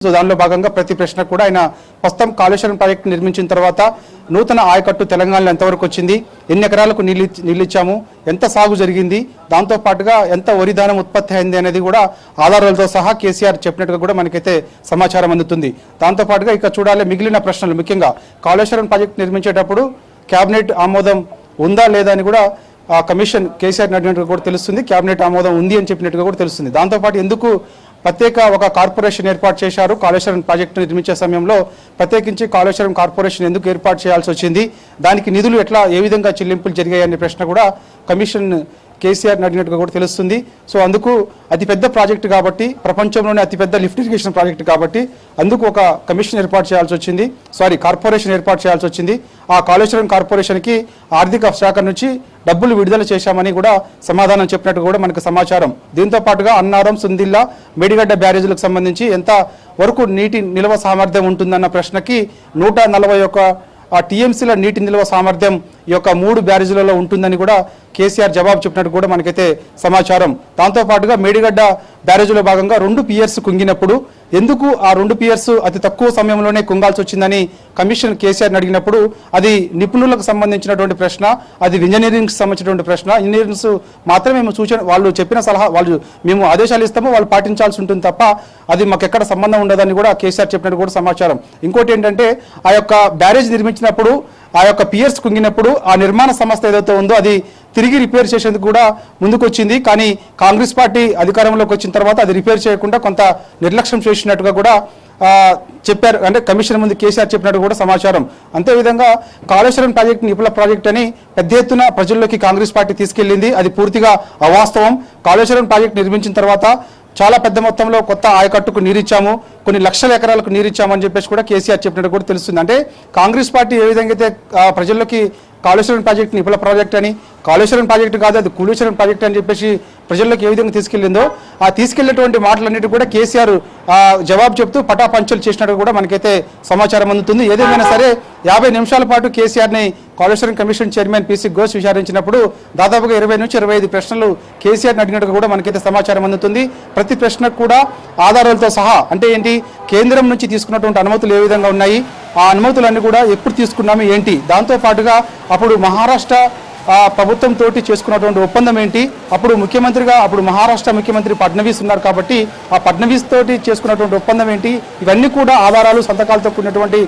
So దానిలో భాగంగా ప్రతి ప్రశ్న కూడా ఆయన ప్రస్తుతం కాళేశ్వరం ప్రాజెక్టు నిర్మించిన తర్వాత నూతన ఆయకట్టు తెలంగాణలో ఎంతవరకు వచ్చింది, ఎన్ని ఎకరాలకు నీళ్ళు ఇచ్చాము, ఎంత సాగు జరిగింది, దాంతో పాటుగా ఎంత వరి ధాన్యం ఉత్పత్తి అయింది అనేది కూడా ఆధారాలతో సహా కేసీఆర్ చెప్పినట్టుగా కూడా మనకైతే సమాచారం అందుతుంది. దాంతో పాటుగా ఇక చూడాలి మిగిలిన ప్రశ్నలు, ముఖ్యంగా కాళేశ్వరం ప్రాజెక్టు నిర్మించేటప్పుడు కేబినెట్ ఆమోదం ఉందా లేదా అని కూడా కమిషన్ కేసీఆర్ అడిగినట్టుగా కూడా తెలుస్తుంది. కేబినెట్ ఆమోదం ఉంది అని చెప్పినట్టుగా కూడా తెలుస్తుంది. దాంతోపాటు ఎందుకు ప్రత్యేక ఒక కార్పొరేషన్ ఏర్పాటు చేశారు, కాళేశ్వరం ప్రాజెక్టు నిర్మించే సమయంలో ప్రత్యేకించి కాళేశ్వరం కార్పొరేషన్ ఎందుకు ఏర్పాటు చేయాల్సి వచ్చింది, దానికి నిధులు ఏ విధంగా చెల్లింపులు జరిగాయనే ప్రశ్న కూడా కమిషన్ కేసీఆర్ అడిగినట్టుగా కూడా తెలుస్తుంది. సో అందుకు అతిపెద్ద ప్రాజెక్టు కాబట్టి, ప్రపంచంలోనే అతిపెద్ద లిఫ్ట్ ఇరిగేషన్ ప్రాజెక్టు కాబట్టి అందుకు ఒక కమిషన్ ఏర్పాటు చేయాల్సి వచ్చింది, కార్పొరేషన్ ఏర్పాటు చేయాల్సి వచ్చింది. ఆ కాళేశ్వరం కార్పొరేషన్కి ఆర్థిక శాఖ నుంచి డబ్బులు విడుదల చేశామని కూడా సమాధానం చెప్పినట్టు కూడా మనకు సమాచారం. దీంతో పాటుగా అన్నారం, సుందిల్లా, మేడిగడ్డ బ్యారేజీలకు సంబంధించి ఎంత వరకు నీటి నిల్వ సామర్థ్యం ఉంటుందన్న ప్రశ్నకి 141 టీఎంసీల నీటి నిల్వ సామర్థ్యం ఈ యొక్క 3 బ్యారేజీలలో ఉంటుందని కూడా కేసీఆర్ జవాబు చెప్పినట్టు కూడా మనకైతే సమాచారం. దాంతోపాటుగా మేడిగడ్డ బ్యారేజీలో భాగంగా 2 పియర్స్ కుంగినప్పుడు ఎందుకు ఆ 2 పియర్స్ అతి తక్కువ సమయంలోనే కుంగాల్సి వచ్చిందని కమిషన్ కేసీఆర్ని అడిగినప్పుడు అది నిపుణులకు సంబంధించినటువంటి ప్రశ్న, అది ఇంజనీరింగ్కి సంబంధించినటువంటి ప్రశ్న. ఇంజనీరింగ్స్ మాత్రమే మేము వాళ్ళు చెప్పిన సలహా, మేము ఆదేశాలు ఇస్తామో వాళ్ళు పాటించాల్సి ఉంటుంది తప్ప అది మాకు ఎక్కడ సంబంధం ఉండదని కూడా కేసీఆర్ చెప్పినట్టు కూడా సమాచారం. ఇంకోటి ఏంటంటే ఆ యొక్క బ్యారేజ్ నిర్మించినప్పుడు ఆ యొక్క పియర్స్ కుంగినప్పుడు ఆ నిర్మాణ సంస్థ ఏదైతే ఉందో అది తిరిగి రిపేర్ చేసేందుకు కూడా ముందుకు వచ్చింది. కానీ కాంగ్రెస్ పార్టీ అధికారంలోకి వచ్చిన తర్వాత అది రిపేర్ చేయకుండా కొంత నిర్లక్ష్యం చేసినట్టుగా కూడా చెప్పారు. అంటే కమిషన్ ముందు కేసీఆర్ చెప్పినట్టు కూడా సమాచారం. అంతేవిధంగా కాళేశ్వరం ప్రాజెక్టు నిపుల ప్రాజెక్ట్ అని పెద్ద ఎత్తున ప్రజల్లోకి కాంగ్రెస్ పార్టీ తీసుకెళ్లింది. అది పూర్తిగా అవాస్తవం. కాళేశ్వరం ప్రాజెక్టు నిర్మించిన తర్వాత చాలా పెద్ద మొత్తంలో కొత్త ఆయకట్టుకు నీరిచ్చాము, కొన్ని లక్షల ఎకరాలకు నీరిచ్చామని చెప్పేసి కూడా కేసీఆర్ చెప్పినట్టు కూడా తెలుస్తుంది. అంటే కాంగ్రెస్ పార్టీ ఏ విధంగా అయితే ప్రజల్లోకి కాళేశ్వరం ప్రాజెక్టు నిపుల ప్రాజెక్ట్ అని, కాళేశ్వరం ప్రాజెక్టు కాదు అది కూలేశ్వరం ప్రాజెక్ట్ అని చెప్పేసి ప్రజల్లోకి ఏ విధంగా తీసుకెళ్లిందో ఆ తీసుకెళ్లేటువంటి మాటలన్నిటి కూడా కేసీఆర్ జవాబు చెప్తూ పటాపంచలు చేసినట్టు కూడా మనకైతే సమాచారం అందుతుంది. ఏదేమైనా సరే 50 నిమిషాల పాటు కేసీఆర్ని Kaleshwaram commission chairman PC Ghosh విచారించినప్పుడు దాదాపుగా 20 నుంచి 25 ప్రశ్నలు కేసీఆర్ని అడిగినట్టుగా కూడా మనకైతే సమాచారం అందుతుంది. ప్రతి ప్రశ్నకు కూడా ఆధారాలతో సహా, అంటే ఏంటి, కేంద్రం నుంచి తీసుకున్నటువంటి అనుమతులు ఏ విధంగా ఉన్నాయి, ఆ అనుమతులన్నీ కూడా ఎప్పుడు తీసుకున్నాము ఏంటి, దాంతో పాటుగా అప్పుడు మహారాష్ట్ర ప్రభుత్వంతో చేసుకున్నటువంటి ఒప్పందం ఏంటి, అప్పుడు మహారాష్ట్ర ముఖ్యమంత్రి ఫడ్నవీస్ ఉన్నారు కాబట్టి ఆ ఫడ్నవీస్ తోటి చేసుకున్నటువంటి ఒప్పందం ఏంటి, ఇవన్నీ కూడా ఆధారాలు సంతకాలతో కూడినటువంటి